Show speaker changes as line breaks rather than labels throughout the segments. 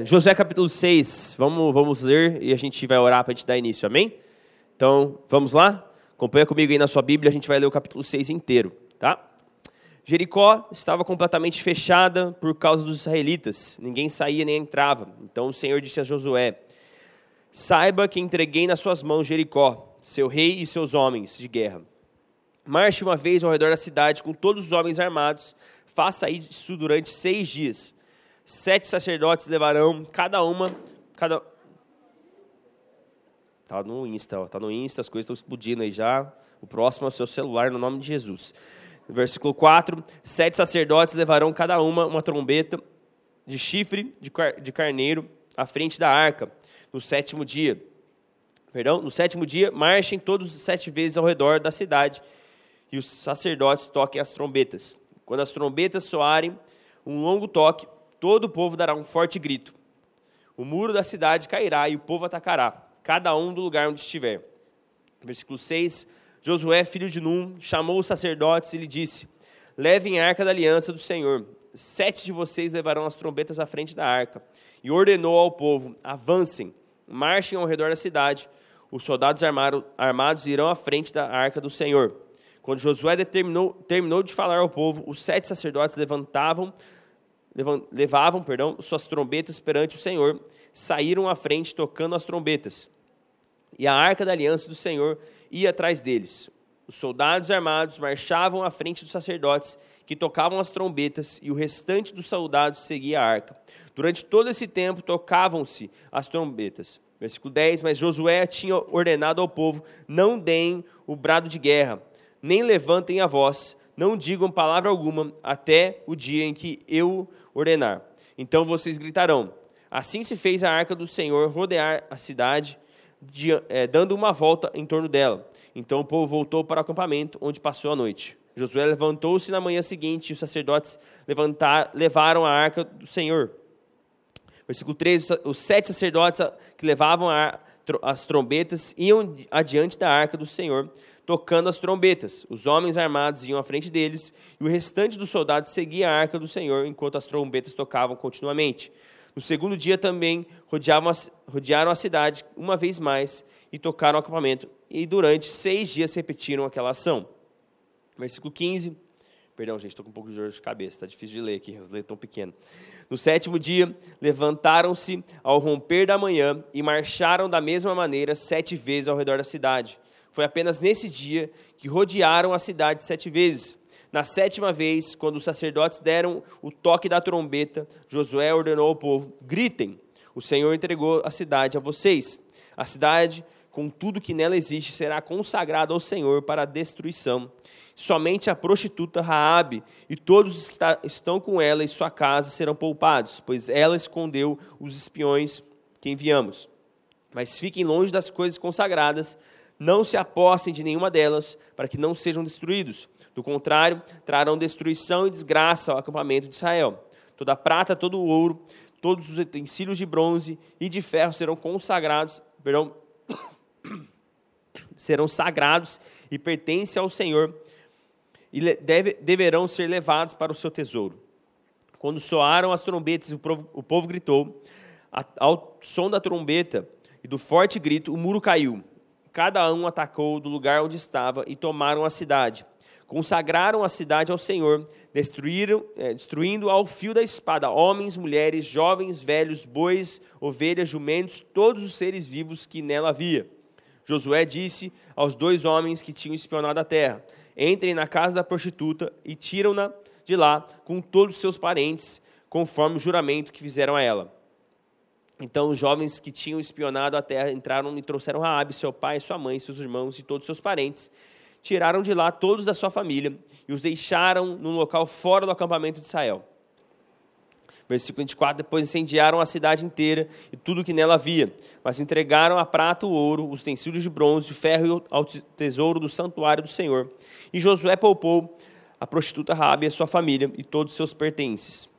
Josué capítulo 6, vamos ler e a gente vai orar para a gente dar início, amém? Então, vamos lá? Acompanha comigo aí na sua Bíblia, a gente vai ler o capítulo 6 inteiro, tá? Jericó estava completamente fechada por causa dos israelitas, ninguém saía nem entrava. Então o Senhor disse a Josué: saiba que entreguei nas suas mãos Jericó, seu rei e seus homens de guerra. Marche uma vez ao redor da cidade com todos os homens armados, faça isso durante 6 dias. 7 sacerdotes levarão cada... Tá no Insta, as coisas estão explodindo aí já. O próximo é o seu celular, no nome de Jesus. Versículo 4, 7 sacerdotes levarão cada uma trombeta de chifre de carneiro à frente da arca. No sétimo dia, marchem todos 7 vezes ao redor da cidade e os sacerdotes toquem as trombetas. Quando as trombetas soarem um longo toque, todo o povo dará um forte grito. O muro da cidade cairá e o povo atacará, cada um do lugar onde estiver. Versículo 6, Josué, filho de Num, chamou os sacerdotes e lhe disse: levem a arca da aliança do Senhor. 7 de vocês levarão as trombetas à frente da arca. E ordenou ao povo: avancem, marchem ao redor da cidade. Os soldados armados irão à frente da arca do Senhor. Quando Josué terminou de falar ao povo, os 7 sacerdotes levavam suas trombetas perante o Senhor, saíram à frente tocando as trombetas. E a arca da aliança do Senhor ia atrás deles. Os soldados armados marchavam à frente dos sacerdotes, que tocavam as trombetas, e o restante dos soldados seguia a arca. Durante todo esse tempo tocavam-se as trombetas. Versículo 10, mas Josué tinha ordenado ao povo: não deem o brado de guerra, nem levantem a voz, não digam palavra alguma, até o dia em que eu ordenar. Então vocês gritarão. Assim se fez a arca do Senhor rodear a cidade, dando uma volta em torno dela. Então o povo voltou para o acampamento, onde passou a noite. Josué levantou-se na manhã seguinte, e os sacerdotes levaram a arca do Senhor. Versículo 13, os 7 sacerdotes que levavam as trombetas iam adiante da arca do Senhor, tocando as trombetas. Os homens armados iam à frente deles, e o restante dos soldados seguia a arca do Senhor, enquanto as trombetas tocavam continuamente. No segundo dia também rodearam a cidade uma vez mais e tocaram o acampamento. E durante 6 dias repetiram aquela ação. Versículo 15. Perdão, gente, estou com um pouco de dor de cabeça. Está difícil de ler aqui, as letras estão pequenas. No 7º dia, levantaram-se ao romper da manhã e marcharam da mesma maneira 7 vezes ao redor da cidade. Foi apenas nesse dia que rodearam a cidade 7 vezes. Na 7ª vez, quando os sacerdotes deram o toque da trombeta, Josué ordenou ao povo: gritem, o Senhor entregou a cidade a vocês. A cidade, com tudo que nela existe, será consagrada ao Senhor para a destruição. Somente a prostituta Raabe e todos os que estão com ela em sua casa serão poupados, pois ela escondeu os espiões que enviamos. Mas fiquem longe das coisas consagradas, não se apossem de nenhuma delas, para que não sejam destruídos. Do contrário, trarão destruição e desgraça ao acampamento de Israel. Toda a prata, todo o ouro, todos os utensílios de bronze e de ferro serão sagrados e pertencem ao Senhor, e deverão ser levados para o seu tesouro. Quando soaram as trombetas, o povo gritou. Ao som da trombeta e do forte grito, o muro caiu. Cada um atacou do lugar onde estava e tomaram a cidade. Consagraram a cidade ao Senhor, destruindo ao fio da espada homens, mulheres, jovens, velhos, bois, ovelhas, jumentos, todos os seres vivos que nela havia. Josué disse aos 2 homens que tinham espionado a terra: entrem na casa da prostituta e tiram-na de lá com todos os seus parentes, conforme o juramento que fizeram a ela. Então os jovens que tinham espionado a terra entraram e trouxeram Raabe, seu pai, sua mãe, seus irmãos e todos os seus parentes. Tiraram de lá todos da sua família e os deixaram num local fora do acampamento de Israel. Versículo 24, depois incendiaram a cidade inteira e tudo que nela havia, mas entregaram a prata, o ouro, os utensílios de bronze, o ferro ao tesouro do santuário do Senhor. E poupou a prostituta Raabe e a sua família e todos os seus pertences.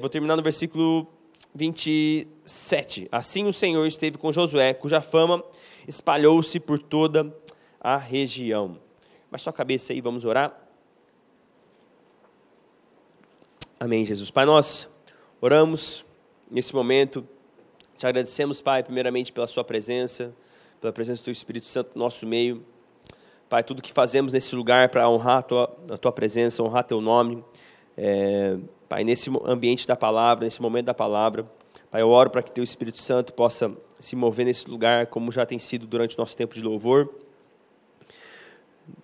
Vou terminar no versículo 27. Assim o Senhor esteve com Josué, cuja fama espalhou-se por toda a região. Baixe sua cabeça aí, vamos orar. Amém, Jesus. Pai, nós Oramos nesse momento, te agradecemos, Pai, primeiramente pela sua presença, pela presença do Teu Espírito Santo no nosso meio. Pai, tudo que fazemos nesse lugar para honrar a Tua presença, honrar Teu nome, Pai, nesse ambiente da palavra, nesse momento da palavra, Pai, eu oro para que Teu Espírito Santo possa se mover nesse lugar, como já tem sido durante o nosso tempo de louvor.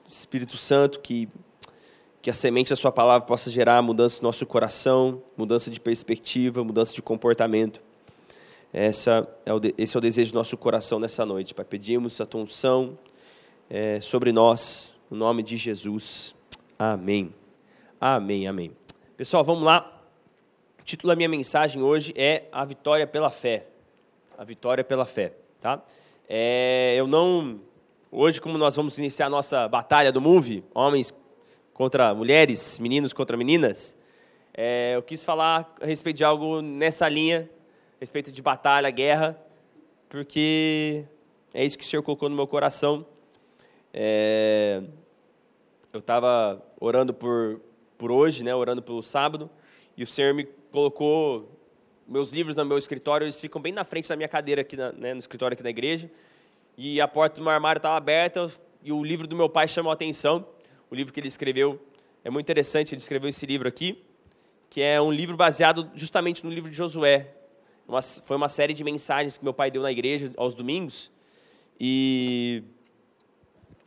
Espírito Santo, que a semente da Sua palavra possa gerar mudança no nosso coração, mudança de perspectiva, mudança de comportamento. Esse é o desejo do nosso coração nessa noite, Pai. Pedimos a Tua unção sobre nós, no nome de Jesus. Amém. Amém, amém. Pessoal, vamos lá. O título da minha mensagem hoje é A Vitória pela Fé. A Vitória pela Fé, tá? Hoje, como nós vamos iniciar a nossa batalha do Move, homens contra mulheres, meninos contra meninas, eu quis falar a respeito de algo nessa linha, a respeito de batalha, guerra, porque é isso que o Senhor colocou no meu coração. Eu estava orando por hoje, né, orando pelo sábado, e o Senhor me colocou meus livros no meu escritório, eles ficam bem na frente da minha cadeira aqui no escritório aqui da igreja, e a porta do meu armário estava aberta, e o livro do meu pai chamou a atenção, o livro que ele escreveu. É muito interessante, ele escreveu esse livro aqui, que é um livro baseado justamente no livro de Josué. Foi uma série de mensagens que meu pai deu na igreja aos domingos, e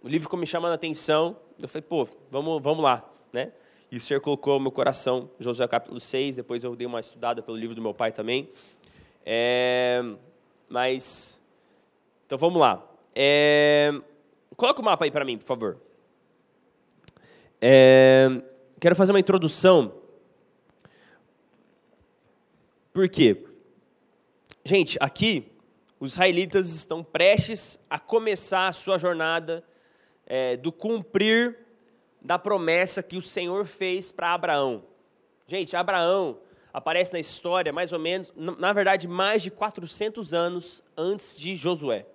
o livro ficou me chamando a atenção, eu falei, vamos lá, né? E o Senhor colocou no meu coração, Josué capítulo 6, depois eu dei uma estudada pelo livro do meu pai também. Então vamos lá. Coloca o mapa aí para mim, por favor. Quero fazer uma introdução. Por quê? Gente, aqui, os israelitas estão prestes a começar a sua jornada do cumprir da promessa que o Senhor fez para Abraão. Gente, Abraão aparece na história mais ou menos, na verdade, mais de 400 anos antes de Josué.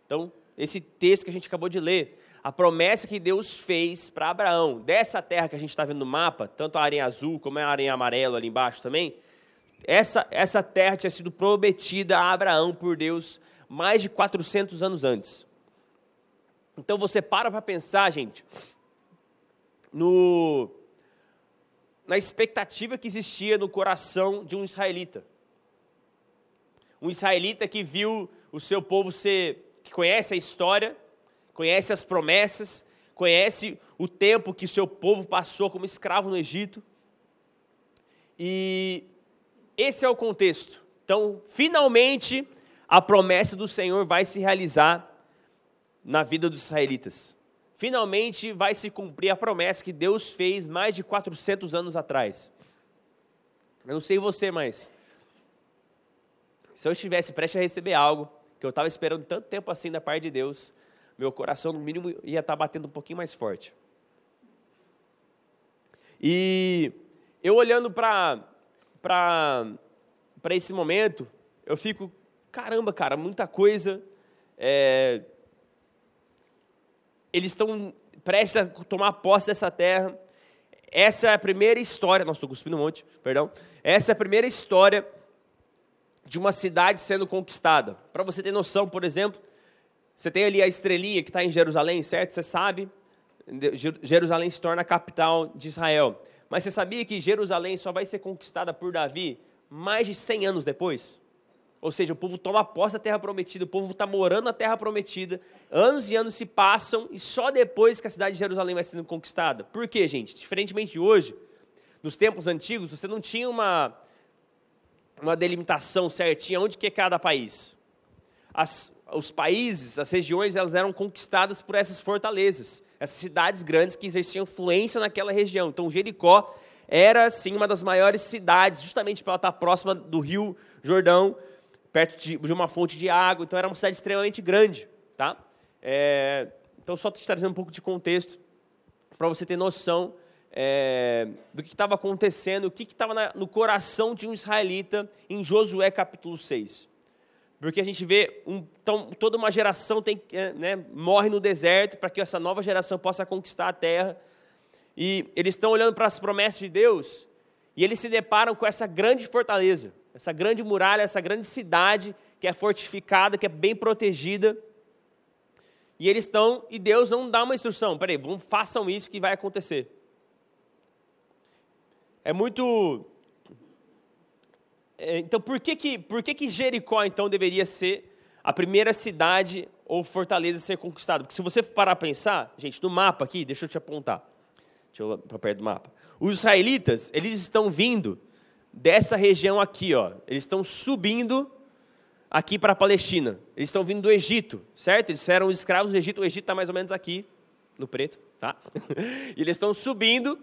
Então, esse texto que a gente acabou de ler, a promessa que Deus fez para Abraão, dessa terra que a gente está vendo no mapa, tanto a areia azul como a areia amarela ali embaixo também, essa terra tinha sido prometida a Abraão por Deus mais de 400 anos antes. Então, você para pensar, gente, na expectativa que existia no coração de um israelita. Um israelita que viu o seu povo que conhece a história, conhece as promessas, conhece o tempo que o seu povo passou como escravo no Egito. E esse é o contexto. Então, finalmente, a promessa do Senhor vai se realizar na vida dos israelitas. Finalmente vai se cumprir a promessa que Deus fez mais de 400 anos atrás. Eu não sei você, mas se eu estivesse prestes a receber algo que eu estava esperando tanto tempo assim da parte de Deus, meu coração, no mínimo, ia estar batendo um pouquinho mais forte. E eu olhando para esse momento, eu fico, caramba, cara, muita coisa. Eles estão prestes a tomar posse dessa terra. Essa é a primeira história, nossa, estou cuspindo um monte, perdão. Essa é a primeira história de uma cidade sendo conquistada. Para você ter noção, por exemplo, você tem ali a estrelinha que está em Jerusalém, certo? Você sabe, Jerusalém se torna a capital de Israel. Mas você sabia que Jerusalém só vai ser conquistada por Davi mais de 100 anos depois? Ou seja, o povo toma posse da terra prometida, o povo está morando na terra prometida, anos e anos se passam, e só depois que a cidade de Jerusalém vai sendo conquistada. Por quê, gente? Diferentemente de hoje, nos tempos antigos, você não tinha uma delimitação certinha onde que é cada país. Os países, as regiões, elas eram conquistadas por essas fortalezas, essas cidades grandes que exerciam influência naquela região. Então, Jericó era, sim, uma das maiores cidades, justamente por ela estar próxima do Rio Jordão, perto de uma fonte de água, então era uma cidade extremamente grande, tá? Então, só te trazendo um pouco de contexto, para você ter noção do que estava acontecendo, o que estava no coração de um israelita em Josué capítulo 6. Porque a gente vê, toda uma geração morre no deserto para que essa nova geração possa conquistar a terra, e eles estão olhando para as promessas de Deus, e eles se deparam com essa grande fortaleza, essa grande muralha, essa grande cidade que é fortificada, que é bem protegida. E eles estão, e Deus não dá uma instrução, peraí, façam isso que vai acontecer. É muito... Então, por que Jericó, então, deveria ser a primeira cidade ou fortaleza a ser conquistada? Porque se você parar a pensar, gente, no mapa aqui, deixa eu te apontar. Deixa eu ir para perto do mapa. Os israelitas, eles estão vindo dessa região aqui, ó. Eles estão subindo aqui para a Palestina. Eles estão vindo do Egito, certo? Eles eram escravos do Egito. O Egito está mais ou menos aqui, no preto, tá? E eles estão subindo.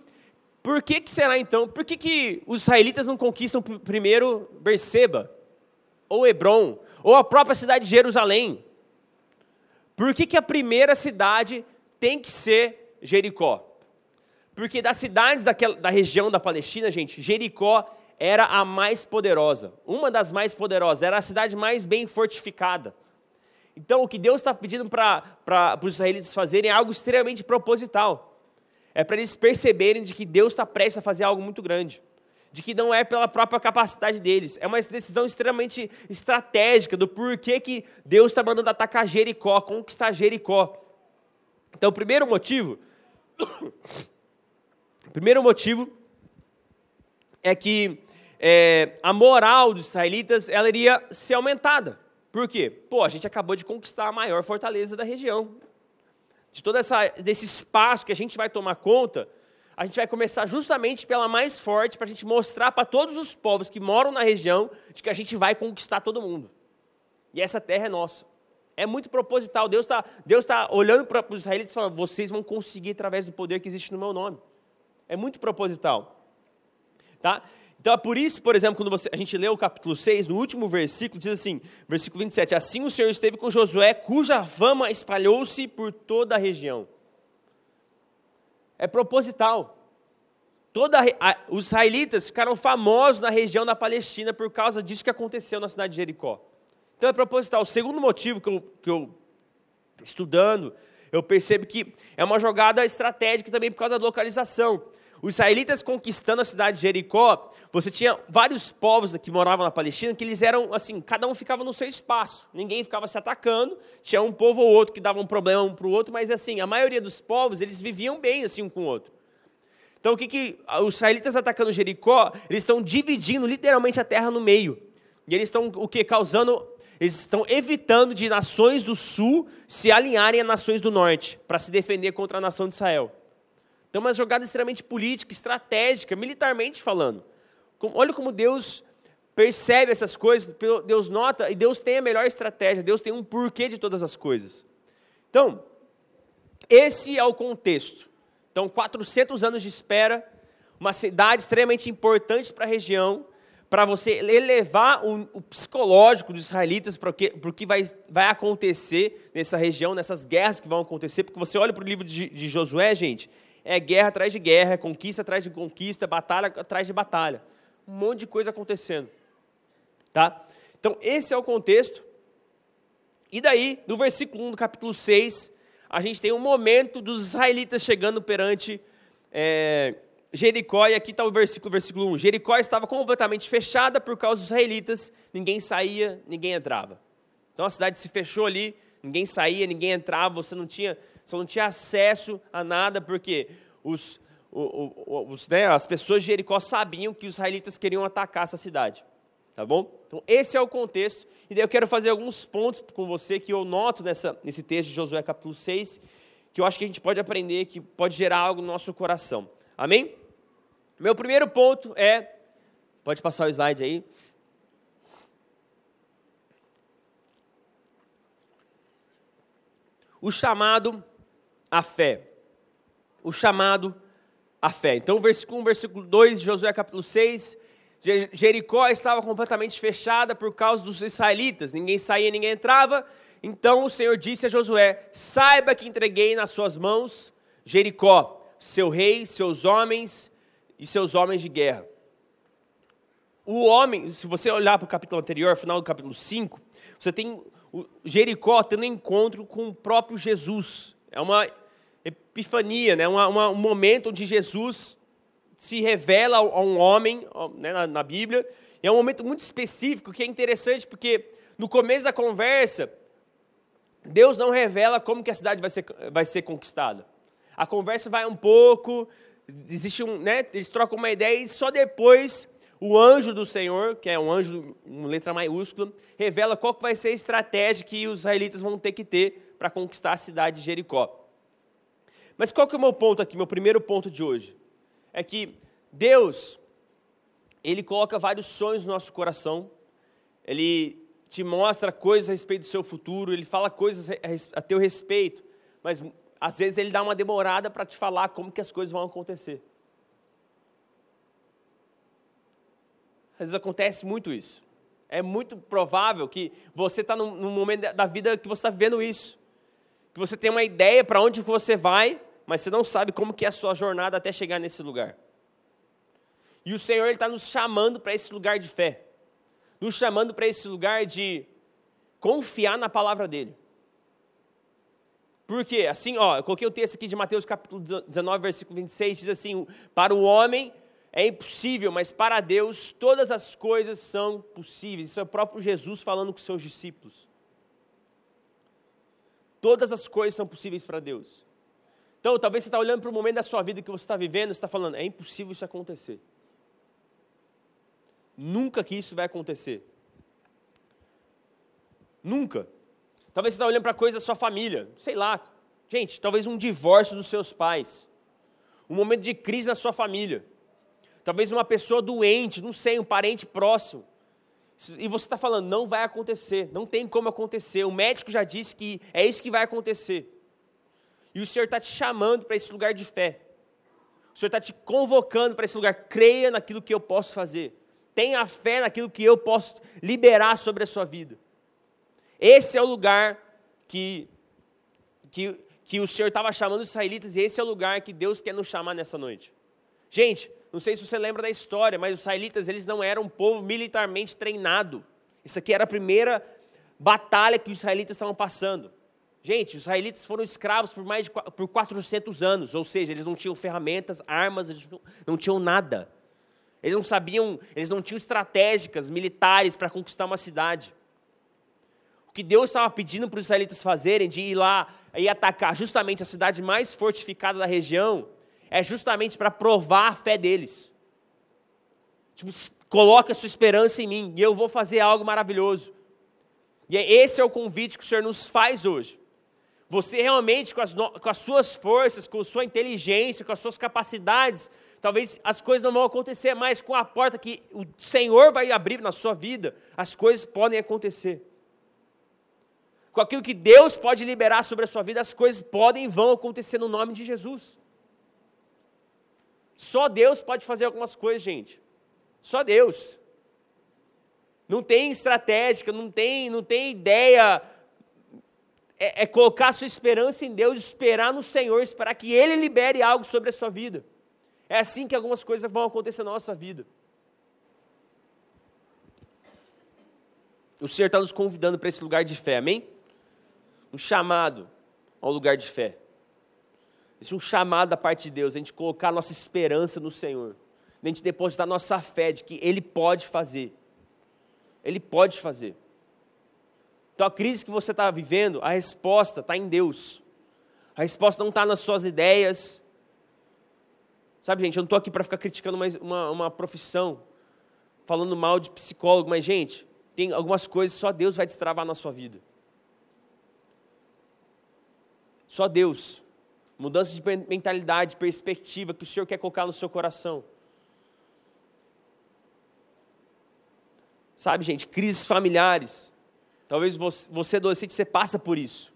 Por que será, então? Por que os israelitas não conquistam primeiro Berseba, ou Hebrom, ou a própria cidade de Jerusalém? Por que a primeira cidade tem que ser Jericó? Porque das cidades da região da Palestina, gente, Jericó era a mais poderosa, uma das mais poderosas, era a cidade mais bem fortificada. Então, o que Deus está pedindo para os israelitas fazerem é algo extremamente proposital. É para eles perceberem de que Deus está prestes a fazer algo muito grande, de que não é pela própria capacidade deles, é uma decisão extremamente estratégica do porquê que Deus está mandando atacar Jericó, conquistar Jericó. Então, o primeiro motivo é que a moral dos israelitas ela iria ser aumentada. Por quê? A gente acabou de conquistar a maior fortaleza da região. De todo desse espaço que a gente vai tomar conta, a gente vai começar justamente pela mais forte, para a gente mostrar para todos os povos que moram na região, de que a gente vai conquistar todo mundo. E essa terra é nossa. É muito proposital. Deus tá olhando para os israelitas e falando, vocês vão conseguir através do poder que existe no meu nome. É muito proposital. Tá? Então, é por isso, por exemplo, quando a gente lê o capítulo 6, no último versículo, diz assim, versículo 27, assim o Senhor esteve com Josué, cuja fama espalhou-se por toda a região. É proposital. Os israelitas ficaram famosos na região da Palestina por causa disso que aconteceu na cidade de Jericó. Então, é proposital. O segundo motivo que eu estudando, eu percebo que é uma jogada estratégica também por causa da localização. Os israelitas conquistando a cidade de Jericó, você tinha vários povos que moravam na Palestina, que eles eram assim, cada um ficava no seu espaço, ninguém ficava se atacando, tinha um povo ou outro que dava um problema um para o outro, mas assim, a maioria dos povos, eles viviam bem assim um com o outro. Então o que os israelitas atacando Jericó, eles estão dividindo literalmente a terra no meio, e eles estão causando, eles estão evitando de nações do sul se alinharem a nações do norte, para se defender contra a nação de Israel. Então, uma jogada extremamente política, estratégica, militarmente falando. Olha como Deus percebe essas coisas, Deus nota, e Deus tem a melhor estratégia, Deus tem um porquê de todas as coisas. Então, esse é o contexto. Então, 400 anos de espera, uma cidade extremamente importante para a região, para você elevar o psicológico dos israelitas para o que vai acontecer nessa região, nessas guerras que vão acontecer, porque você olha para o livro de Josué, gente, é guerra atrás de guerra, é conquista atrás de conquista, batalha atrás de batalha. Um monte de coisa acontecendo. Tá? Então, esse é o contexto. E daí, no versículo 1 do capítulo 6, a gente tem um momento dos israelitas chegando perante Jericó, e aqui está o versículo 1. Jericó estava completamente fechada por causa dos israelitas, ninguém saía, ninguém entrava. Então, a cidade se fechou ali, ninguém saía, ninguém entrava, você não tinha acesso a nada, porque as pessoas de Jericó sabiam que os israelitas queriam atacar essa cidade. Tá bom? Então, esse é o contexto. E daí eu quero fazer alguns pontos com você que eu noto nesse texto de Josué capítulo 6, que eu acho que a gente pode aprender, que pode gerar algo no nosso coração. Amém? Meu primeiro ponto pode passar o slide aí. O chamado à fé. O chamado à fé. Então, versículo 1, versículo 2, Josué capítulo 6, Jericó estava completamente fechada por causa dos israelitas, ninguém saía, ninguém entrava. Então o Senhor disse a Josué, saiba que entreguei nas suas mãos Jericó, seu rei, seus homens e seus homens de guerra. O homem, se você olhar para o capítulo anterior, final do capítulo 5, você tem Jericó tendo encontro com o próprio Jesus. É uma epifania, né? Um momento onde Jesus se revela a um homem, né, na Bíblia. E é um momento muito específico, que é interessante, porque no começo da conversa, Deus não revela como que a cidade vai ser conquistada. A conversa vai um pouco, eles trocam uma ideia, e só depois o anjo do Senhor, que é um anjo com letra maiúscula, revela qual que vai ser a estratégia que os israelitas vão ter que ter para conquistar a cidade de Jericó. Mas qual que é o meu ponto aqui, meu primeiro ponto de hoje? É que Deus, Ele coloca vários sonhos no nosso coração, Ele te mostra coisas a respeito do seu futuro, Ele fala coisas a teu respeito, mas às vezes Ele dá uma demorada para te falar como que as coisas vão acontecer. Às vezes acontece muito isso. É muito provável que você está num momento da vida que você está vivendo isso. Que você tem uma ideia para onde você vai, mas você não sabe como que é a sua jornada até chegar nesse lugar. E o Senhor está nos chamando para esse lugar de fé. Nos chamando para esse lugar de confiar na palavra dEle. Por quê? Assim, eu coloquei o texto aqui de Mateus capítulo 19, versículo 26, diz assim: para o homem é impossível, mas para Deus todas as coisas são possíveis. Isso é o próprio Jesus falando com seus discípulos. Todas as coisas são possíveis para Deus. Então, talvez você está olhando para o momento da sua vida que você está vivendo, você está falando, é impossível isso acontecer. Nunca que isso vai acontecer. Nunca. Talvez você está olhando para coisas da sua família, sei lá. Gente, talvez um divórcio dos seus pais. Um momento de crise na sua família. Talvez uma pessoa doente, não sei, um parente próximo. E você está falando, não vai acontecer, não tem como acontecer. O médico já disse que é isso que vai acontecer. E o Senhor está te chamando para esse lugar de fé. O Senhor está te convocando para esse lugar. Creia naquilo que eu posso fazer. Tenha fé naquilo que eu posso liberar sobre a sua vida. Esse é o lugar que o Senhor estava chamando os israelitas, e esse é o lugar que Deus quer nos chamar nessa noite. Gente, não sei se você lembra da história, mas os israelitas, eles não eram um povo militarmente treinado. Isso aqui era a primeira batalha que os israelitas estavam passando. Gente, os israelitas foram escravos por 400 anos, ou seja, eles não tinham ferramentas, armas, eles não tinham nada. Eles não tinham estratégicas militares para conquistar uma cidade. O que Deus estava pedindo para os israelitas fazerem, de ir lá e atacar justamente a cidade mais fortificada da região, é justamente para provar a fé deles. Tipo, coloca a sua esperança em mim, e eu vou fazer algo maravilhoso. E esse é o convite que o Senhor nos faz hoje. Você realmente, com as suas forças, com a sua inteligência, com as suas capacidades, talvez as coisas não vão acontecer, mas com a porta que o Senhor vai abrir na sua vida, as coisas podem acontecer. Com aquilo que Deus pode liberar sobre a sua vida, as coisas podem e vão acontecer no nome de Jesus. Só Deus pode fazer algumas coisas, gente. Só Deus. Não tem estratégia, não tem ideia. É colocar a sua esperança em Deus, esperar no Senhor, esperar que Ele libere algo sobre a sua vida. É assim que algumas coisas vão acontecer na nossa vida. O Senhor está nos convidando para esse lugar de fé, amém? Um chamado ao lugar de fé. Esse é um chamado da parte de Deus, a gente colocar a nossa esperança no Senhor. A gente depositar a nossa fé de que Ele pode fazer. Ele pode fazer. Então a crise que você está vivendo, a resposta está em Deus. A resposta não está nas suas ideias. Sabe, gente, eu não estou aqui para ficar criticando uma profissão, falando mal de psicólogo, mas, gente, tem algumas coisas que só Deus vai destravar na sua vida. Só Deus. Mudança de mentalidade, perspectiva que o Senhor quer colocar no seu coração. Sabe, gente, crises familiares. Talvez você adolescente, você passa por isso.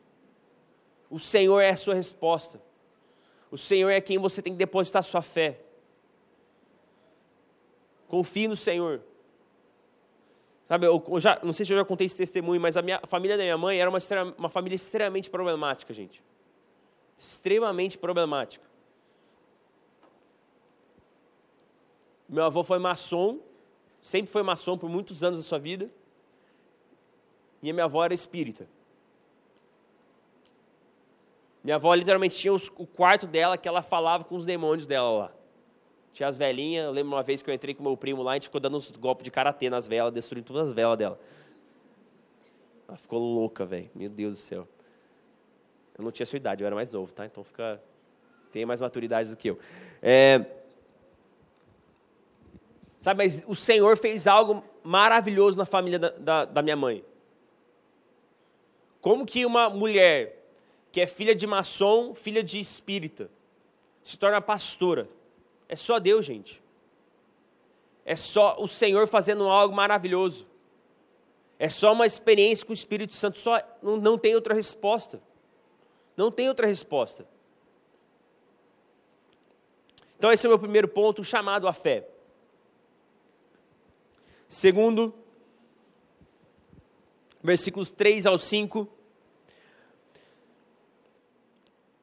O Senhor é a sua resposta. O Senhor é quem você tem que depositar sua fé. Confie no Senhor. Sabe, não sei se eu já contei esse testemunho, mas a família da minha mãe era uma família extremamente problemática, gente. Extremamente problemática. Meu avô foi maçom, sempre foi maçom por muitos anos da sua vida. E a minha avó era espírita. Minha avó literalmente tinha o quarto dela que ela falava com os demônios dela lá. Tinha as velinhas, eu lembro uma vez que eu entrei com meu primo lá, a gente ficou dando uns golpes de karatê nas velas, destruindo todas as velas dela. Ela ficou louca, velho. Meu Deus do céu. Eu não tinha sua idade, eu era mais novo, tá? Então tem mais maturidade do que eu. Sabe, mas o Senhor fez algo maravilhoso na família da minha mãe. Como que uma mulher que é filha de maçom, filha de espírita, se torna pastora? É só Deus, gente. É só o Senhor fazendo algo maravilhoso. É só uma experiência com o Espírito Santo. Não tem outra resposta. Não tem outra resposta. Então esse é o meu primeiro ponto, o chamado à fé. Segundo, versículos 3 ao 5.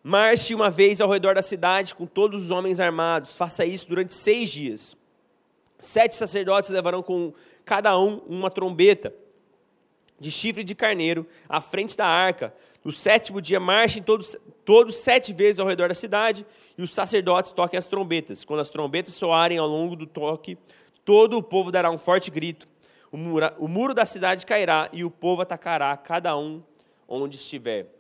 Marche uma vez ao redor da cidade com todos os homens armados. Faça isso durante 6 dias. 7 sacerdotes levarão com cada um uma trombeta de chifre de carneiro à frente da arca. No 7º dia, marchem todos 7 vezes ao redor da cidade, e os sacerdotes toquem as trombetas. Quando as trombetas soarem ao longo do toque, todo o povo dará um forte grito. O muro da cidade cairá e o povo atacará cada um onde estiver.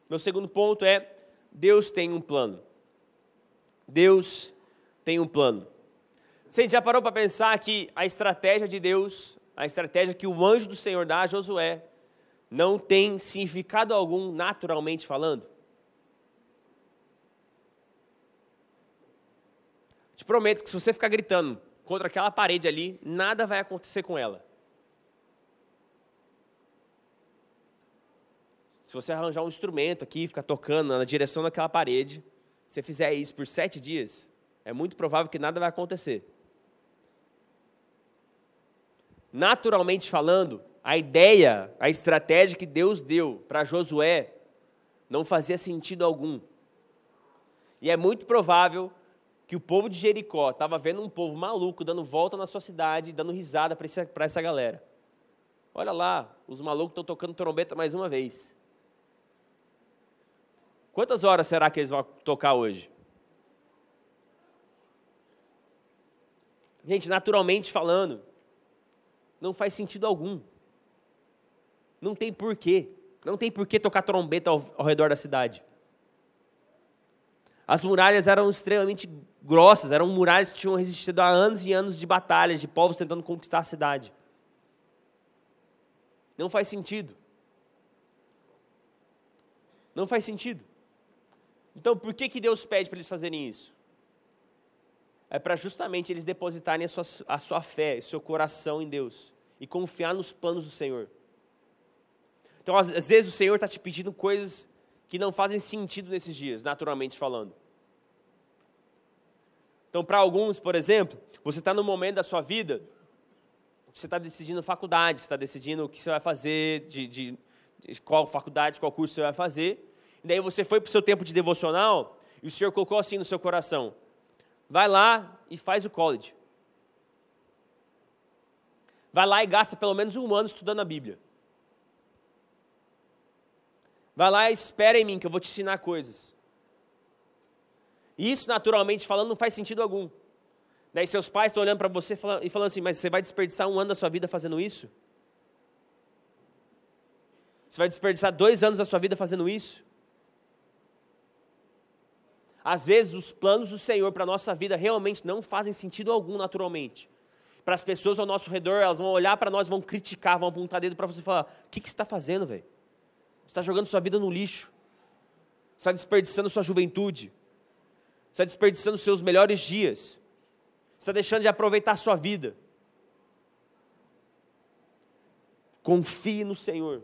Meu segundo ponto é: Deus tem um plano. Deus tem um plano. Você já parou para pensar que a estratégia de Deus, a estratégia que o anjo do Senhor dá a Josué, não tem significado algum naturalmente falando? Te prometo que se você ficar gritando contra aquela parede ali, nada vai acontecer com ela. Se você arranjar um instrumento aqui, ficar tocando na direção daquela parede, se você fizer isso por 7 dias, é muito provável que nada vai acontecer. Naturalmente falando, a ideia, a estratégia que Deus deu para Josué não fazia sentido algum. E é muito provável que o povo de Jericó estava vendo um povo maluco dando volta na sua cidade, dando risada para essa galera. Olha lá, os malucos estão tocando trombeta mais uma vez. Quantas horas será que eles vão tocar hoje? Gente, naturalmente falando, não faz sentido algum. Não tem porquê. Não tem porquê tocar trombeta ao redor da cidade. As muralhas eram extremamente grossas, eram muralhas que tinham resistido a anos e anos de batalhas, de povos tentando conquistar a cidade. Não faz sentido. Não faz sentido. Então, por que Deus pede para eles fazerem isso? É para justamente eles depositarem a sua fé, o seu coração em Deus e confiar nos planos do Senhor. Então, às vezes o Senhor está te pedindo coisas que não fazem sentido nesses dias, naturalmente falando. Então, para alguns, por exemplo, você está no momento da sua vida, você está decidindo faculdade, você está decidindo o que você vai fazer, de qual faculdade, qual curso você vai fazer. E daí você foi para o seu tempo de devocional e o Senhor colocou assim no seu coração: vai lá e faz o college. Vai lá e gasta pelo menos 1 ano estudando a Bíblia. Vai lá e espera em mim, que eu vou te ensinar coisas. E isso, naturalmente falando, não faz sentido algum. Daí seus pais estão olhando para você e falando assim: mas você vai desperdiçar 1 ano da sua vida fazendo isso? Você vai desperdiçar 2 anos da sua vida fazendo isso? Às vezes, os planos do Senhor para a nossa vida realmente não fazem sentido algum naturalmente. Para as pessoas ao nosso redor, elas vão olhar para nós, vão criticar, vão apontar dedo para você e falar: o que você está fazendo, velho? Você está jogando sua vida no lixo. Você está desperdiçando sua juventude. Você está desperdiçando seus melhores dias. Você está deixando de aproveitar a sua vida. Confie no Senhor.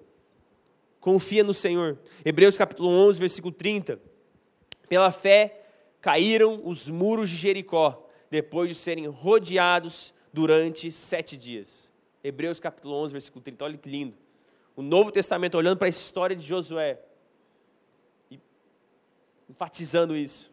Confia no Senhor. Hebreus capítulo 11, versículo 30. Pela fé caíram os muros de Jericó, depois de serem rodeados durante 7 dias. Hebreus capítulo 11, versículo 30. Olha que lindo. O Novo Testamento olhando para essa história de Josué e enfatizando isso.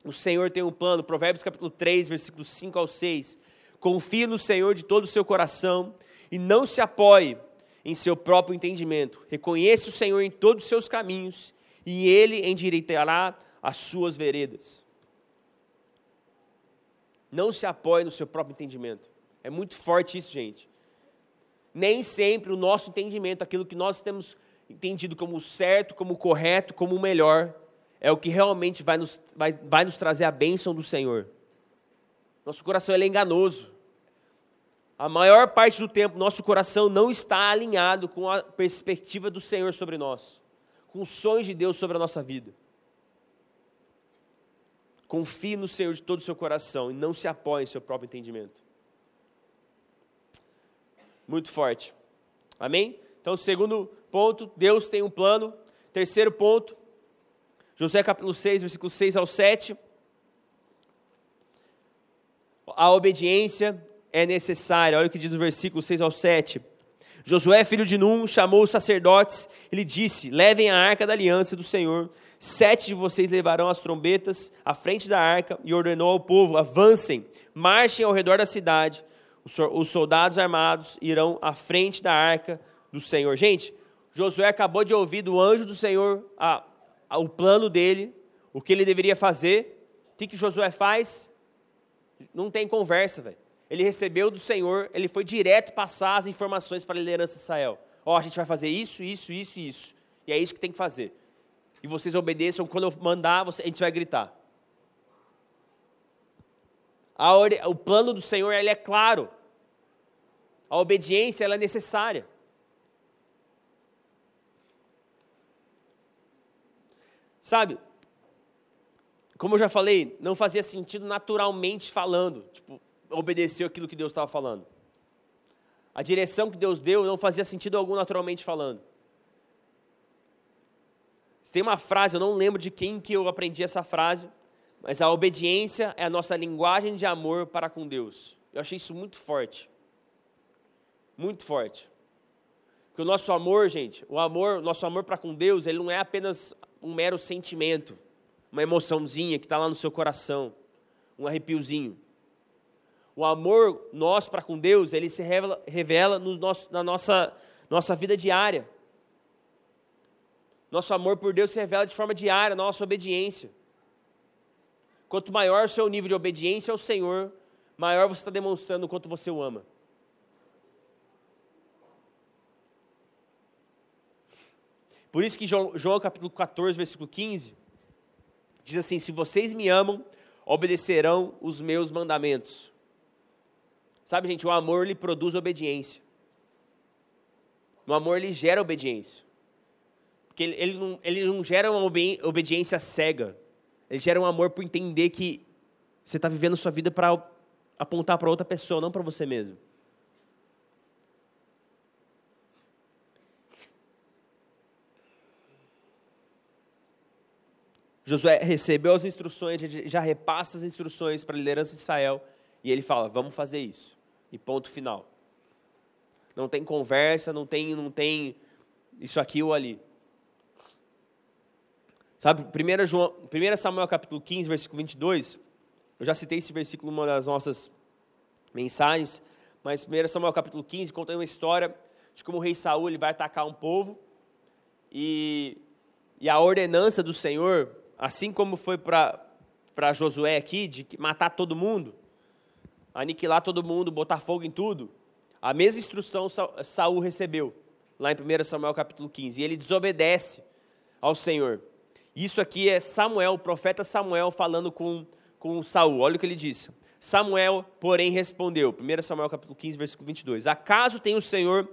O Senhor tem um plano. Provérbios capítulo 3, versículos 5 ao 6. Confie no Senhor de todo o seu coração e não se apoie em seu próprio entendimento. Reconheça o Senhor em todos os seus caminhos e Ele endireitará as suas veredas. Não se apoie no seu próprio entendimento. É muito forte isso, gente. Nem sempre o nosso entendimento, aquilo que nós temos entendido como certo, como correto, como o melhor, é o que realmente vai nos trazer a bênção do Senhor. Nosso coração ele é enganoso. A maior parte do tempo, nosso coração não está alinhado com a perspectiva do Senhor sobre nós, com os sonhos de Deus sobre a nossa vida. Confie no Senhor de todo o seu coração e não se apoie em seu próprio entendimento. Muito forte. Amém? Então, segundo ponto, Deus tem um plano. Terceiro ponto, Josué capítulo 6, versículos 6 ao 7. A obediência é necessária. Olha o que diz no versículo 6 ao 7. Josué, filho de Num, chamou os sacerdotes e lhe disse: levem a arca da aliança do Senhor. 7 de vocês levarão as trombetas à frente da arca, e ordenou ao povo: avancem, marchem ao redor da cidade. Os soldados armados irão à frente da arca do Senhor. Gente, Josué acabou de ouvir do anjo do Senhor o plano dele, o que ele deveria fazer. O que Josué faz? Não tem conversa, velho. Ele recebeu do Senhor, ele foi direto passar as informações para a liderança de Israel. Ó, a gente vai fazer isso, isso, isso e isso. E é isso que tem que fazer. E vocês obedeçam, quando eu mandar, a gente vai gritar. O plano do Senhor, ele é claro. A obediência, ela é necessária. Sabe, como eu já falei, não fazia sentido naturalmente falando, tipo, obedecer aquilo que Deus estava falando. A direção que Deus deu não fazia sentido algum naturalmente falando. Tem uma frase, eu não lembro de quem que eu aprendi essa frase, mas a obediência é a nossa linguagem de amor para com Deus. Eu achei isso muito forte. Muito forte. Porque o nosso amor, gente, nosso amor para com Deus, ele não é apenas um mero sentimento, uma emoçãozinha que está lá no seu coração, um arrepiozinho. O amor nosso para com Deus, ele se revela na nossa vida diária. Nosso amor por Deus se revela de forma diária, na nossa obediência. Quanto maior o seu nível de obediência ao Senhor, maior você está demonstrando o quanto você o ama. Por isso que João capítulo 14, versículo 15, diz assim: se vocês me amam, obedecerão os meus mandamentos. Sabe, gente, o amor, ele produz obediência. O amor, ele gera obediência. Porque ele não gera uma obediência cega. Ele gera um amor por entender que você está vivendo sua vida para apontar para outra pessoa, não para você mesmo. Josué recebeu as instruções, já repassa as instruções para a liderança de Israel, e ele fala: vamos fazer isso. E ponto final. Não tem conversa, não tem isso aqui ou ali. Sabe, 1 Samuel capítulo 15, versículo 22, eu já citei esse versículo numa das nossas mensagens, mas 1 Samuel capítulo 15 conta uma história de como o rei Saul ele vai atacar um povo, e a ordenança do Senhor, assim como foi para Josué aqui, de matar todo mundo, aniquilar todo mundo, botar fogo em tudo, a mesma instrução Saul recebeu, lá em 1 Samuel capítulo 15, e ele desobedece ao Senhor. Isso aqui é Samuel, o profeta Samuel falando com Saul. Olha o que ele disse. Samuel, porém, respondeu, 1 Samuel capítulo 15, versículo 22, acaso tem o Senhor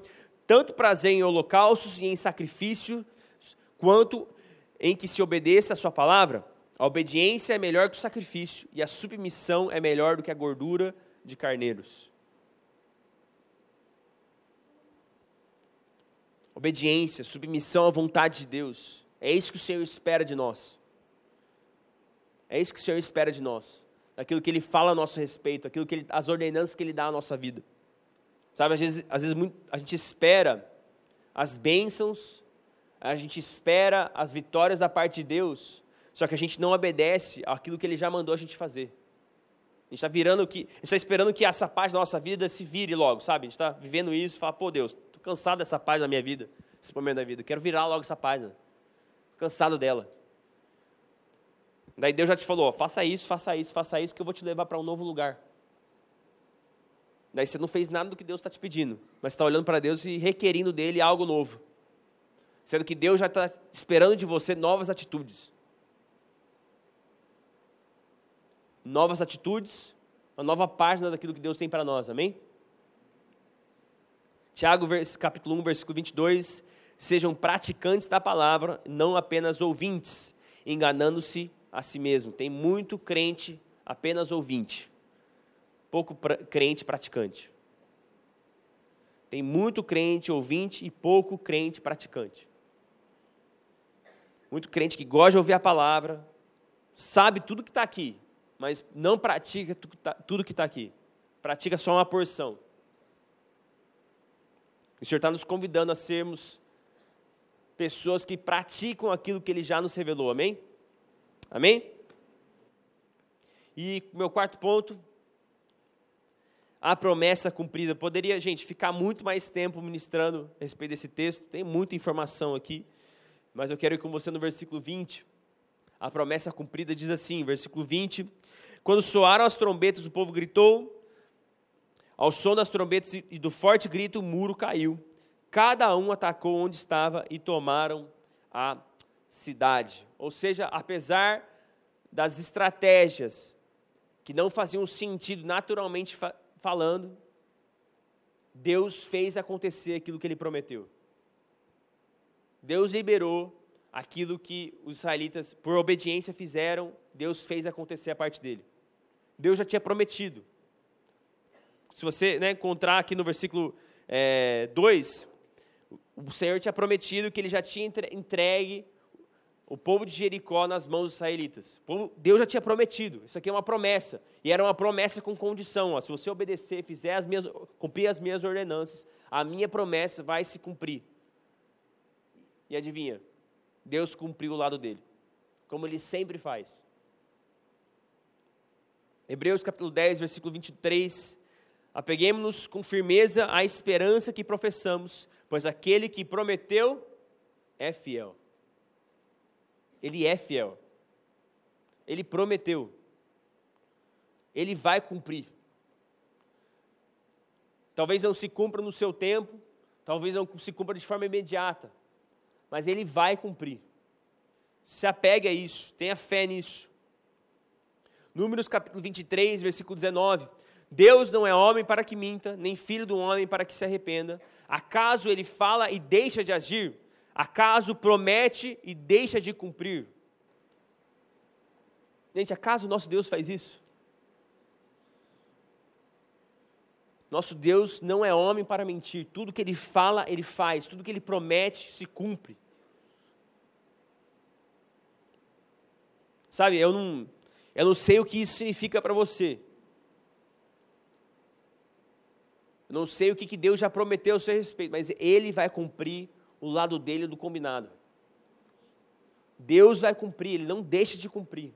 tanto prazer em holocaustos e em sacrifício, quanto em que se obedeça a sua palavra? A obediência é melhor que o sacrifício, e a submissão é melhor do que a gordura de carneiros. Obediência, submissão à vontade de Deus. É isso que o Senhor espera de nós. É isso que o Senhor espera de nós. Aquilo que Ele fala a nosso respeito, as ordenanças que Ele dá à nossa vida. Sabe, às vezes a gente espera as bênçãos, a gente espera as vitórias da parte de Deus, só que a gente não obedece àquilo que Ele já mandou a gente fazer. A gente está esperando que essa parte da nossa vida se vire logo, sabe? A gente está vivendo isso e fala: pô, Deus, estou cansado dessa página da minha vida, desse momento da vida, quero virar logo essa página. Cansado dela. Daí Deus já te falou: ó, faça isso, que eu vou te levar para um novo lugar. Daí você não fez nada do que Deus está te pedindo, mas está olhando para Deus e requerindo dele algo novo. Sendo que Deus já está esperando de você novas atitudes. Novas atitudes, uma nova página daquilo que Deus tem para nós, amém? Tiago, capítulo 1, versículo 22, sejam praticantes da palavra, não apenas ouvintes, enganando-se a si mesmo. Tem muito crente apenas ouvinte, pouco crente praticante. Tem muito crente ouvinte e pouco crente praticante. Muito crente que gosta de ouvir a palavra, sabe tudo que está aqui, mas não pratica tudo que está aqui. Pratica só uma porção. O Senhor está nos convidando a sermos pessoas que praticam aquilo que Ele já nos revelou, amém? Amém? E meu quarto ponto, a promessa cumprida. Poderia, gente, ficar muito mais tempo ministrando a respeito desse texto, tem muita informação aqui, mas eu quero ir com você no versículo 20. A promessa cumprida diz assim, versículo 20, quando soaram as trombetas, o povo gritou, ao som das trombetas e do forte grito, o muro caiu. Cada um atacou onde estava e tomaram a cidade. Ou seja, apesar das estratégias que não faziam sentido naturalmente falando, Deus fez acontecer aquilo que Ele prometeu. Deus liberou aquilo que os israelitas, por obediência, fizeram, Deus fez acontecer a parte dele. Deus já tinha prometido. Se você encontrar aqui no versículo 2, o Senhor tinha prometido que Ele já tinha entregue o povo de Jericó nas mãos dos israelitas. Deus já tinha prometido, isso aqui é uma promessa, e era uma promessa com condição, se você obedecer, cumprir as minhas ordenanças, a minha promessa vai se cumprir. E adivinha, Deus cumpriu o lado dele, como Ele sempre faz. Hebreus capítulo 10, versículo 23, apeguemo-nos com firmeza à esperança que professamos, pois aquele que prometeu é fiel. Ele é fiel. Ele prometeu. Ele vai cumprir. Talvez não se cumpra no seu tempo, talvez não se cumpra de forma imediata, mas Ele vai cumprir. Se apegue a isso, tenha fé nisso. Números capítulo 23, versículo 19. Deus não é homem para que minta, nem filho do homem para que se arrependa. Acaso Ele fala e deixa de agir? Acaso promete e deixa de cumprir? Gente, acaso o nosso Deus faz isso? Nosso Deus não é homem para mentir. Tudo que Ele fala, Ele faz. Tudo que Ele promete, se cumpre. Sabe, eu não sei o que isso significa para você. Eu não sei o que Deus já prometeu a seu respeito, mas Ele vai cumprir o lado dele do combinado. Deus vai cumprir, Ele não deixa de cumprir.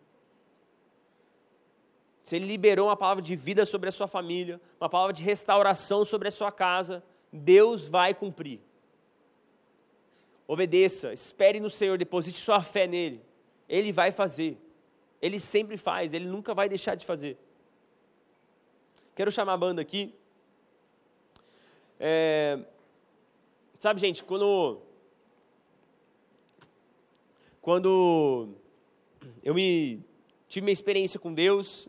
Se Ele liberou uma palavra de vida sobre a sua família, uma palavra de restauração sobre a sua casa, Deus vai cumprir. Obedeça, espere no Senhor, deposite sua fé nele. Ele vai fazer. Ele sempre faz, Ele nunca vai deixar de fazer. Quero chamar a banda aqui. Sabe, gente, quando eu tive uma experiência com Deus,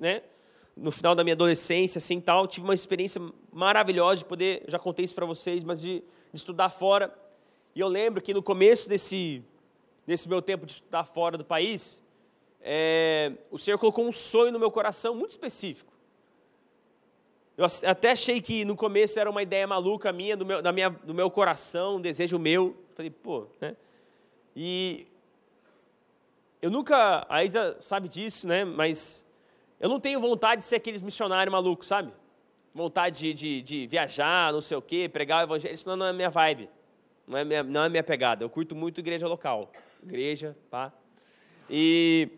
no final da minha adolescência, assim, tal, tive uma experiência maravilhosa de poder, já contei isso para vocês, mas de estudar fora. E eu lembro que no começo desse meu tempo de estudar fora do país, o Senhor colocou um sonho no meu coração muito específico. Eu até achei que no começo era uma ideia maluca minha, do meu coração, um desejo meu. Falei, E eu nunca, a Isa sabe disso, mas eu não tenho vontade de ser aqueles missionários malucos, sabe? Vontade de viajar, não sei o quê, pregar o evangelho, isso não é minha vibe, não é minha pegada. Eu curto muito igreja local, igreja, pá. E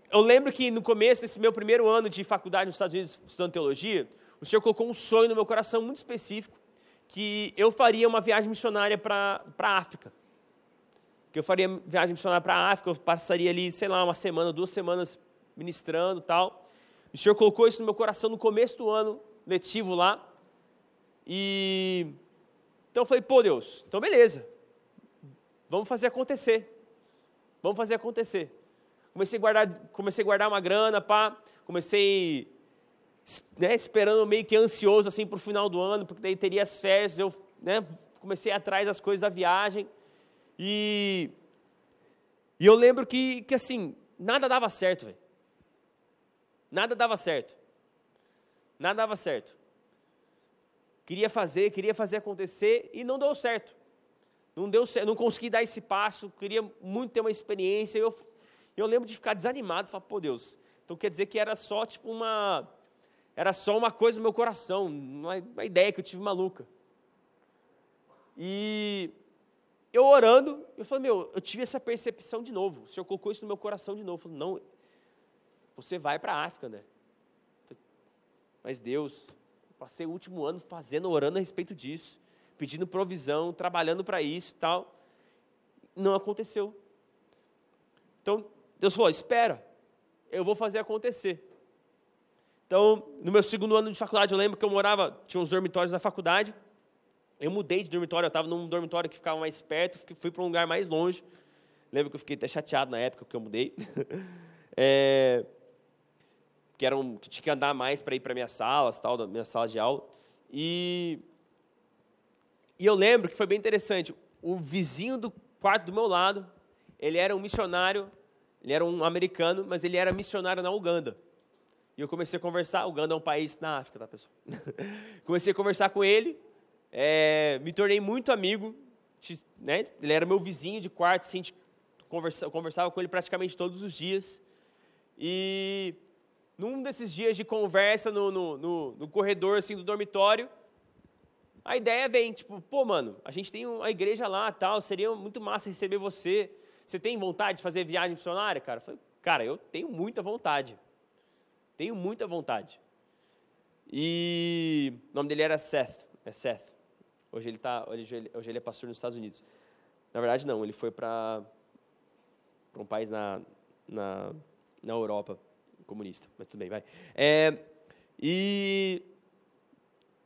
eu lembro que no começo desse meu primeiro ano de faculdade nos Estados Unidos, estudando teologia, o Senhor colocou um sonho no meu coração muito específico, que eu faria uma viagem missionária para a África. Que eu faria viagem missionária para a África, eu passaria ali, sei lá, uma semana, 2 semanas ministrando e tal. O Senhor colocou isso no meu coração no começo do ano letivo lá. E então eu falei, pô, Deus, então beleza. Vamos fazer acontecer. Vamos fazer acontecer. Comecei a guardar uma grana, pá. Comecei, né, esperando meio que ansioso assim para o final do ano, porque daí teria as férias. Eu, né, comecei atrás das coisas da viagem. E eu lembro que assim, nada dava certo, velho. Nada dava certo. Nada dava certo. Queria fazer acontecer e não deu certo. Não deu certo, não consegui dar esse passo, queria muito ter uma experiência. Eu lembro de ficar desanimado, falar, pô, Deus, então quer dizer que era só tipo uma coisa no meu coração, uma ideia que eu tive maluca. E eu orando, eu falei, eu tive essa percepção de novo. O Senhor colocou isso no meu coração de novo. Eu falei, não, você vai para a África, né? Mas Deus, passei o último ano orando a respeito disso, pedindo provisão, trabalhando para isso e tal. Não aconteceu. Então, Deus falou, espera, eu vou fazer acontecer. Então, no meu segundo ano de faculdade, eu lembro que tinha uns dormitórios da faculdade. Eu mudei de dormitório, eu estava num dormitório que ficava mais perto, fui para um lugar mais longe. Lembro que eu fiquei até chateado na época que eu mudei. Que tinha que andar mais para ir para minhas salas, tal, da minha sala de aula. E eu lembro que foi bem interessante. O vizinho do quarto do meu lado, ele era um missionário, ele era um americano, mas ele era missionário na Uganda. E eu comecei a conversar, Uganda é um país na África, tá, pessoal? Comecei a conversar com ele, me tornei muito amigo, né? Ele era meu vizinho de quarto, assim, conversava com ele praticamente todos os dias. E num desses dias de conversa no corredor assim, do dormitório, a ideia vem, tipo, pô, mano, a gente tem uma igreja lá, tal, seria muito massa receber você. Você tem vontade de fazer viagem missionária, cara? Eu falei, cara, eu tenho muita vontade. Tenho muita vontade. E o nome dele era Seth. É Seth. Hoje ele é pastor nos Estados Unidos. Na verdade, não, ele foi para um país na Europa comunista, mas tudo bem, vai. E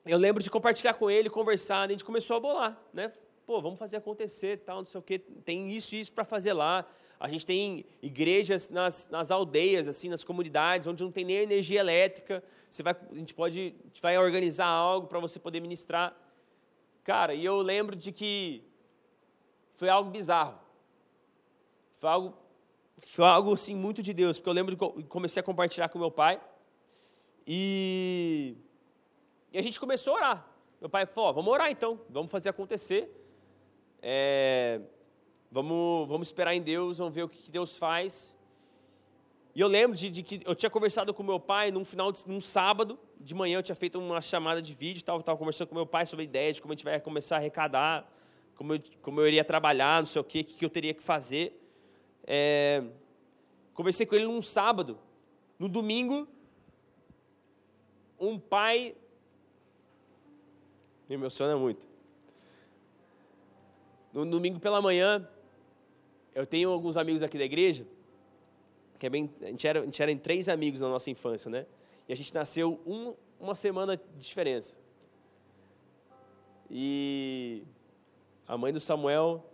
eu lembro de compartilhar com ele, conversar, a gente começou a bolar, né? Pô, vamos fazer acontecer, tal, não sei o quê, tem isso e isso para fazer lá. A gente tem igrejas nas aldeias, assim, nas comunidades, onde não tem nem energia elétrica. A gente vai organizar algo para você poder ministrar. Cara, e eu lembro de que foi algo bizarro. Foi algo, assim, muito de Deus, porque eu lembro de comecei a compartilhar com meu pai, e a gente começou a orar. Meu pai falou, vamos orar então, vamos fazer acontecer, vamos esperar em Deus, vamos ver o que Deus faz. E eu lembro de que eu tinha conversado com meu pai num sábado, de manhã eu tinha feito uma chamada de vídeo, estava conversando com meu pai sobre a ideia de como a gente vai começar a arrecadar, como eu iria trabalhar, não sei o que eu teria que fazer. Conversei com ele num sábado. No domingo, um pai me emociona muito. No domingo pela manhã, eu tenho alguns amigos aqui da igreja, que a gente era em 3 amigos na nossa infância, né? E a gente nasceu uma semana de diferença. E a mãe do Samuel,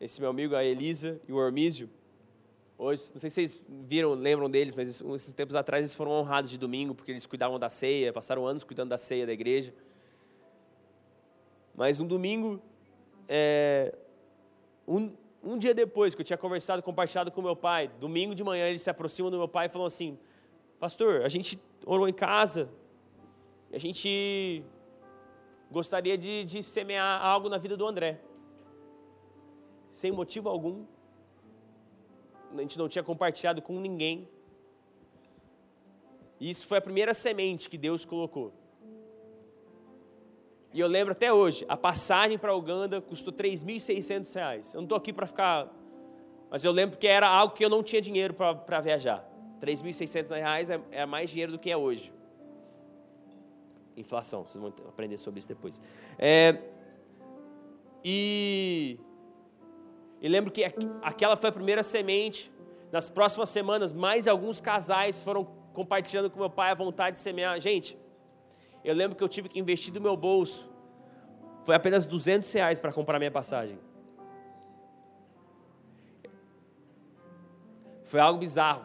esse meu amigo, a Elisa e o Ormísio, hoje, não sei se vocês lembram deles, mas uns tempos atrás eles foram honrados de domingo, porque eles cuidavam da ceia, passaram anos cuidando da ceia da igreja. Mas no domingo, um dia depois que eu tinha compartilhado com meu pai, domingo de manhã, eles se aproximam do meu pai e falam assim, pastor, a gente orou em casa, e a gente gostaria de semear algo na vida do André. Sem motivo algum, a gente não tinha compartilhado com ninguém. E isso foi a primeira semente que Deus colocou. E eu lembro até hoje, a passagem para Uganda custou R$3.600. Eu não estou aqui para ficar... Mas eu lembro que era algo que eu não tinha dinheiro para viajar. R$3.600 é mais dinheiro do que é hoje. Inflação, vocês vão aprender sobre isso depois. E lembro que aquela foi a primeira semente. Nas próximas semanas, mais alguns casais foram compartilhando com meu pai a vontade de semear. Gente, eu lembro que eu tive que investir do meu bolso. Foi apenas R$200 para comprar minha passagem. Foi algo bizarro.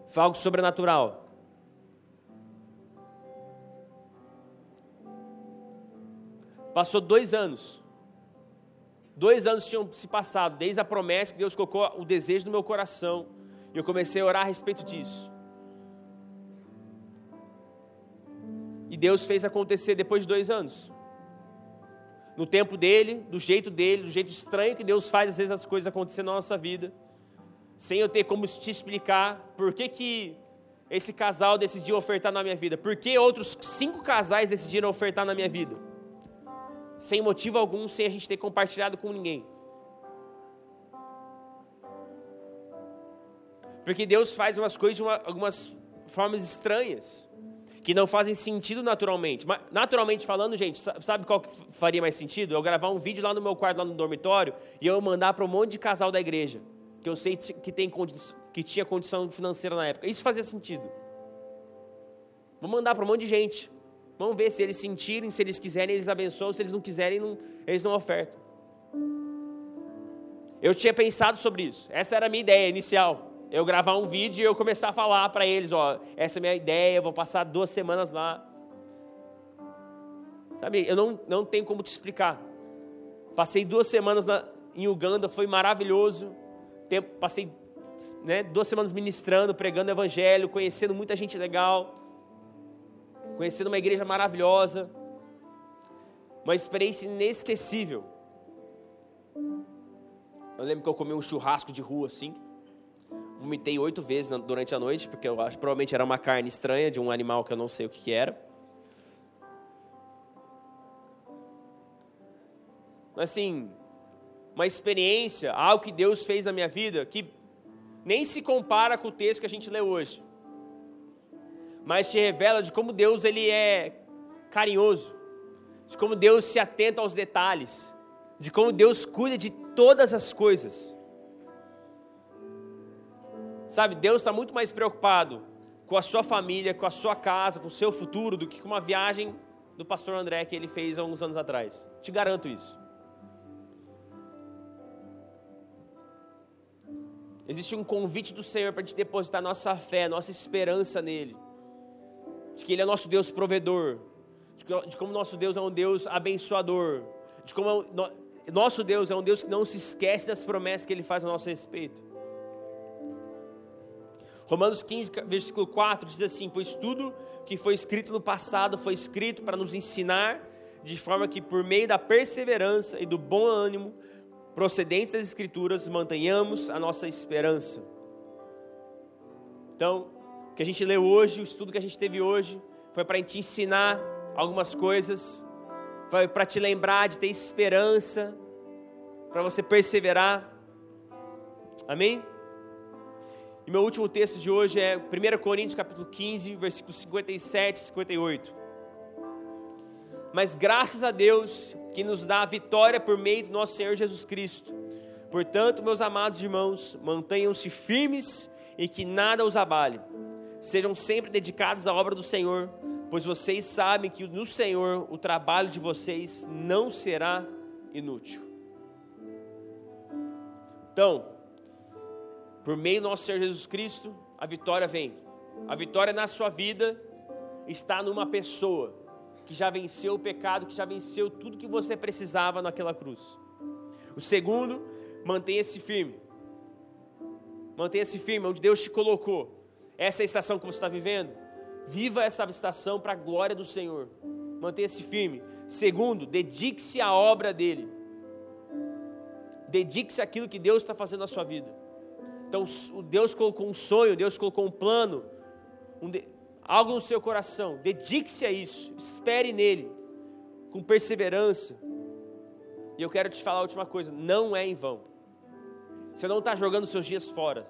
Foi algo sobrenatural. Passou 2 anos. 2 anos tinham se passado, desde a promessa que Deus colocou o desejo no meu coração. E eu comecei a orar a respeito disso. E Deus fez acontecer depois de 2 anos. No tempo dele, do jeito estranho que Deus faz às vezes as coisas acontecerem na nossa vida. Sem eu ter como te explicar por que esse casal decidiu ofertar na minha vida. Por que outros 5 casais decidiram ofertar na minha vida. Sem motivo algum, sem a gente ter compartilhado com ninguém. Porque Deus faz umas coisas de algumas formas estranhas, que não fazem sentido naturalmente. Mas, naturalmente falando, gente, sabe qual que faria mais sentido? Eu gravar um vídeo lá no meu quarto, lá no dormitório, e eu mandar para um monte de casal da igreja, que eu sei que tinha condição financeira na época. Isso fazia sentido. Vou mandar para um monte de gente. Vamos ver se eles sentirem, se eles quiserem, eles abençoam, se eles não quiserem, eles não ofertam. Eu tinha pensado sobre isso. Essa era a minha ideia inicial. Eu gravar um vídeo e eu começar a falar para eles, essa é a minha ideia, eu vou passar 2 semanas lá. Sabe, eu não tenho como te explicar. Passei 2 semanas em Uganda, foi maravilhoso. Passei 2 semanas ministrando, pregando o evangelho, conhecendo muita gente legal. Conhecendo uma igreja maravilhosa. Uma experiência inesquecível. Eu lembro que eu comi um churrasco de rua assim. Vomitei 8 vezes durante a noite, porque eu acho que provavelmente era uma carne estranha de um animal que eu não sei o que era. Mas assim, uma experiência, algo que Deus fez na minha vida, que nem se compara com o texto que a gente lê hoje. Mas te revela de como Deus ele é carinhoso, de como Deus se atenta aos detalhes, de como Deus cuida de todas as coisas. Sabe, Deus está muito mais preocupado com a sua família, com a sua casa, com o seu futuro, do que com uma viagem do pastor André que ele fez há uns anos atrás. Te garanto isso. Existe um convite do Senhor para a gente depositar nossa fé, nossa esperança nele. De que Ele é nosso Deus provedor, de como nosso Deus é um Deus abençoador, de como nosso Deus é um Deus que não se esquece das promessas que Ele faz a nosso respeito. Romanos 15, versículo 4 diz assim: pois tudo que foi escrito no passado foi escrito para nos ensinar, de forma que por meio da perseverança e do bom ânimo procedentes das Escrituras mantenhamos a nossa esperança. Então, o que a gente leu hoje, o estudo que a gente teve hoje, foi para te ensinar algumas coisas, foi para te lembrar de ter esperança, para você perseverar. Amém? E meu último texto de hoje é 1 Coríntios capítulo 15, versículos 57 e 58. Mas graças a Deus que nos dá a vitória por meio do nosso Senhor Jesus Cristo. Portanto, meus amados irmãos, mantenham-se firmes e que nada os abale. Sejam sempre dedicados à obra do Senhor, pois vocês sabem que no Senhor o trabalho de vocês não será inútil. Então, por meio do nosso Senhor Jesus Cristo, a vitória vem. A vitória na sua vida está numa pessoa que já venceu o pecado, que já venceu tudo que você precisava naquela cruz. O segundo, mantenha-se firme. Mantenha-se firme onde Deus te colocou. Essa é a estação que você está vivendo. Viva essa estação para a glória do Senhor. Mantenha-se firme. Segundo, dedique-se à obra dEle. Dedique-se àquilo que Deus está fazendo na sua vida. Então, Deus colocou um sonho, Deus colocou um plano, algo no seu coração. Dedique-se a isso. Espere nele, com perseverança. E eu quero te falar a última coisa: não é em vão. Você não está jogando seus dias fora.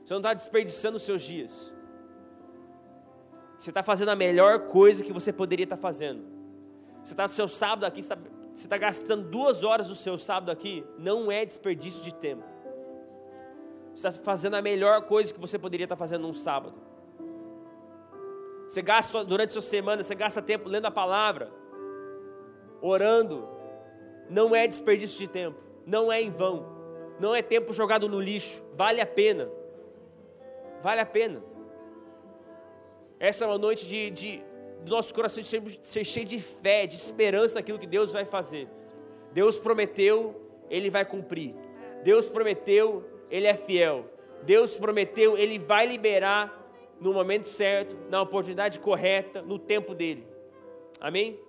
Você não está desperdiçando os seus dias. Você está fazendo a melhor coisa que você poderia estar fazendo. Você está no seu sábado aqui, você está gastando 2 horas do seu sábado aqui. Não é desperdício de tempo. Você está fazendo a melhor coisa que você poderia estar fazendo num sábado. Você gasta, durante a sua semana, você gasta tempo lendo a palavra, orando. Não é desperdício de tempo, não é em vão, não é tempo jogado no lixo, vale a pena. Vale a pena. Essa é uma noite do nosso coração ser cheio de fé, de esperança naquilo que Deus vai fazer. Deus prometeu, Ele vai cumprir. Deus prometeu, Ele é fiel. Deus prometeu, Ele vai liberar no momento certo, na oportunidade correta, no tempo dEle. Amém?